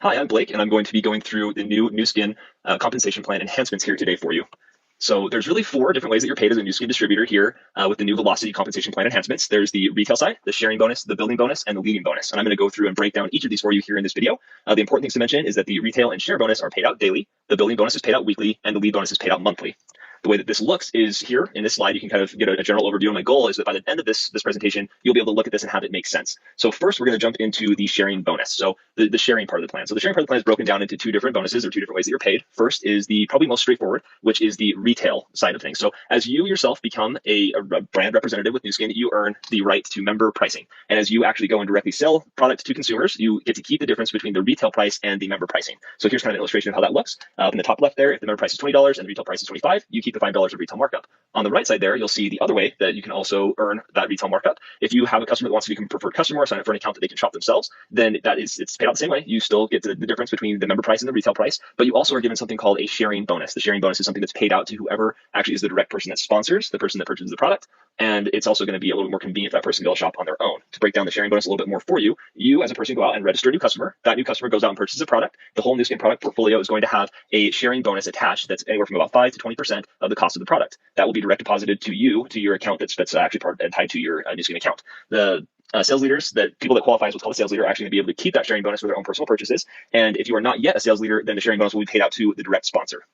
Hi, I'm Blake, and I'm going to be going through the new Skin compensation plan enhancements here today for you. So there's really four different ways that you're paid as a new Skin distributor here with the new Velocity compensation plan enhancements. There's the retail side, the sharing bonus, the building bonus, and the leading bonus. And I'm going to go through and break down each of these for you here in this video. The important things to mention is that the retail and share bonus are paid out daily, the building bonus is paid out weekly, and the lead bonus is paid out monthly. The way that this looks is here in this slide. You can kind of get a general overview. And my goal is that by the end of this presentation, you'll be able to look at this and have it make sense. So first, we're going to jump into the sharing bonus. So the sharing part of the plan. So the sharing part of the plan is broken down into two different bonuses or two different ways that you're paid. First is the probably most straightforward, which is the retail side of things. So as you yourself become a brand representative with Nu Skin, you earn the right to member pricing. And as you actually go and directly sell product to consumers, you get to keep the difference between the retail price and the member pricing. So here's kind of an illustration of how that looks. Up in the top left there, if the member price is $20 and the retail price is $25, you keep the $5 of retail markup. On the right side there, you'll see the other way that you can also earn that retail markup. If you have a customer that wants to become a preferred customer or sign up for an account that they can shop themselves, then it's paid out the same way. You still get the difference between the member price and the retail price, but you also are given something called a sharing bonus. The sharing bonus is something that's paid out to whoever actually is the direct person that sponsors, the person that purchases the product. And it's also going to be a little more convenient for that person to be able to shop on their own. To break down the sharing bonus a little bit more for you, you as a person go out and register a new customer. That new customer goes out and purchases a product. The whole Nu Skin product portfolio is going to have a sharing bonus attached that's anywhere from about 5 to 20% of the cost of the product. That will be direct deposited to you, to your account that's actually tied to your Nu Skin account. The sales leaders, that people that qualify as what's called a sales leader, are actually going to be able to keep that sharing bonus for their own personal purchases. And if you are not yet a sales leader, then the sharing bonus will be paid out to the direct sponsor.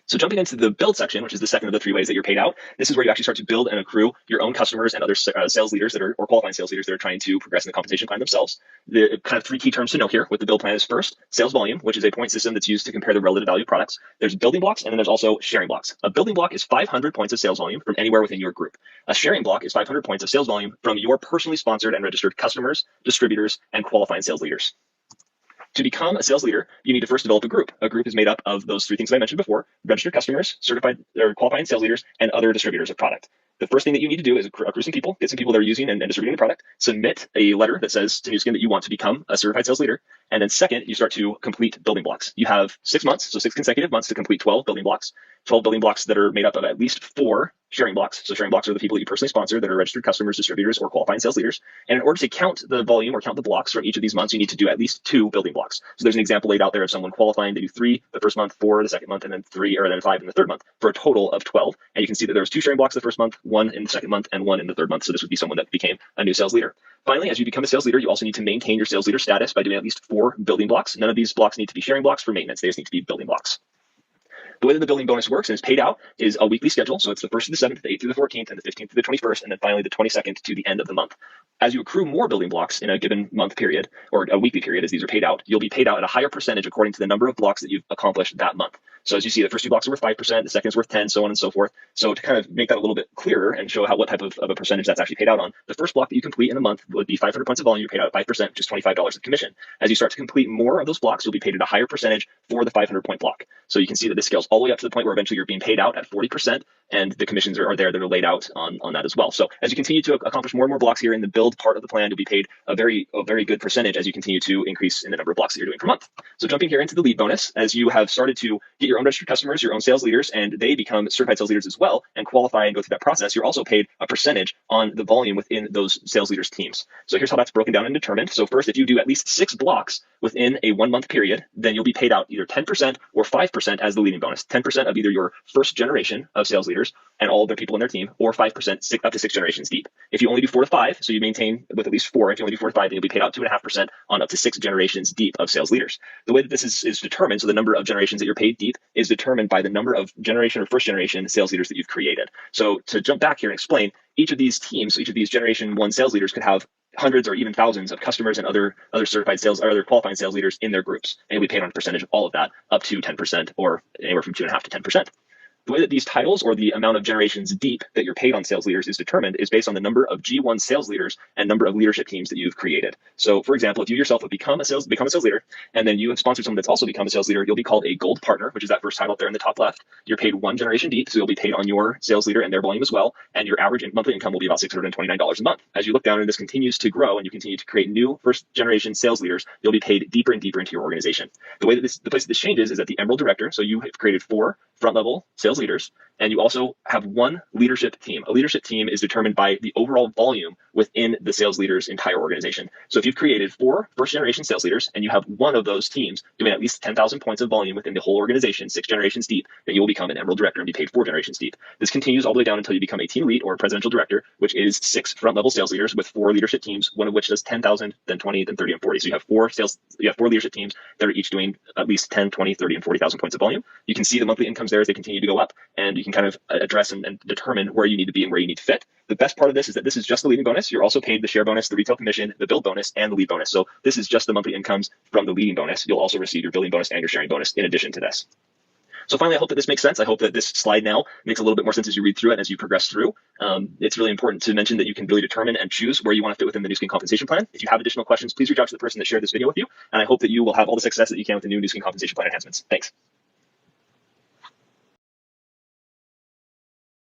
So jumping into the build section, which is the second of the three ways that you're paid out, this is where you actually start to build and accrue your own customers and other sales leaders that are, or qualifying sales leaders that are trying to progress in the compensation plan themselves. The kind of three key terms to know here with the build plan is first, sales volume, which is a point system that's used to compare the relative value of products. There's building blocks, and then there's also sharing blocks. A building block is 500 points of sales volume from anywhere within your group. A sharing block is 500 points of sales volume from your personally sponsored and registered customers, distributors, and qualifying sales leaders. To become a sales leader, you need to first develop a group. A group is made up of those three things that I mentioned before: registered customers, certified or qualifying sales leaders, and other distributors of product. The first thing that you need to do is accrue some people, get some people that are using and distributing the product, submit a letter that says to Nu Skin that you want to become a certified sales leader. And then second, you start to complete building blocks. You have 6 months, so 6 consecutive months to complete 12 building blocks. 12 building blocks that are made up of at least 4 sharing blocks. So sharing blocks are the people that you personally sponsor that are registered customers, distributors, or qualifying sales leaders. And in order to count the volume or count the blocks from each of these months, you need to do at least 2 building blocks. So there's an example laid out there of someone qualifying to do 3 the first month, 4 the second month, and then 3 or then 5 in the third month for a total of 12. And you can see that there was 2 sharing blocks the first month, 1 in the second month, and 1 in the third month. So this would be someone that became a new sales leader. Finally, as you become a sales leader, you also need to maintain your sales leader status by doing at least 4 building blocks. None of these blocks need to be sharing blocks for maintenance. They just need to be building blocks. The way that the building bonus works and is paid out is a weekly schedule. So it's the 1st to the 7th, the 8th through the 14th, and the 15th to the 21st, and then finally the 22nd to the end of the month. As you accrue more building blocks in a given month period, or a weekly period as these are paid out, you'll be paid out at a higher percentage according to the number of blocks that you've accomplished that month. So as you see, the first 2 blocks are worth 5%, the second is worth 10, so on and so forth. So to kind of make that a little bit clearer and show what type of a percentage that's actually paid out on, the first block that you complete in a month would be 500 points of volume. You're paid out at 5%, which is $25 of commission. As you start to complete more of those blocks, you'll be paid at a higher percentage for the 500 point block. So you can see that this scales all the way up to the point where eventually you're being paid out at 40%, and the commissions are there that are laid out on that as well. So as you continue to accomplish more and more blocks here in the build part of the plan, you'll be paid a very good percentage as you continue to increase in the number of blocks that you're doing per month. So jumping here into the lead bonus, as you have started to get your own registered customers, your own sales leaders, and they become certified sales leaders as well and qualify and go through that process, you're also paid a percentage on the volume within those sales leaders teams. So here's how that's broken down and determined. So first, if you do at least 6 blocks within a 1-month period, then you'll be paid out either 10% or 5% as the leading bonus. 10% of either your first generation of sales leaders and all their people in their team, or 5% up to 6 generations deep. If you only do 4 to 5, so you maintain with at least 4, if you only do 4 to 5, then you'll be paid out 2.5% on up to 6 generations deep of sales leaders. The way that this is determined, so the number of generations that you're paid deep is determined by the number of generation or first generation sales leaders that you've created. So to jump back here and explain, each of these teams, each of these generation 1 sales leaders could have hundreds or even thousands of customers and other certified sales or other qualifying sales leaders in their groups, and you'll be paid on a percentage of all of that up to 10% or anywhere from 2.5 to 10%. The way that these titles or the amount of generations deep that you're paid on sales leaders is determined is based on the number of G1 sales leaders and number of leadership teams that you've created. So for example, if you yourself have become a sales leader, and then you have sponsored someone that's also become a sales leader, you'll be called a gold partner, which is that first title up there in the top left. You're paid 1 generation deep, so you'll be paid on your sales leader and their volume as well. And your average monthly income will be about $629 a month. As you look down and this continues to grow and you continue to create new first generation sales leaders, you'll be paid deeper and deeper into your organization. The place that this changes is at the Emerald Director. So you have created 4 front level sales leaders, and you also have one leadership team. A leadership team is determined by the overall volume within the sales leader's entire organization. So if you've created 4 first generation sales leaders and you have one of those teams doing at least 10,000 points of volume within the whole organization, 6 generations deep, then you will become an Emerald Director and be paid 4 generations deep. This continues all the way down until you become a team lead or a presidential director, which is 6 front level sales leaders with 4 leadership teams, one of which does 10,000, then 20, then 30, and 40. So you have 4 leadership teams that are each doing at least 10, 20, 30, and 40,000 points of volume. You can see the monthly incomes there as they continue to go up, and you can kind of address and determine where you need to be and where you need to fit. The best part of this is that this is just the leading bonus. You're also paid the share bonus, the retail commission, the build bonus, and the lead bonus. So this is just the monthly incomes from the leading bonus. You'll also receive your building bonus and your sharing bonus in addition to this. So finally, I hope that this makes sense. I hope that this slide now makes a little bit more sense as you read through it and as you progress through. It's really important to mention that you can really determine and choose where you want to fit within the Nu Skin compensation plan. If you have additional questions, please reach out to the person that shared this video with you. And I hope that you will have all the success that you can with the new Nu Skin compensation plan enhancements. Thanks.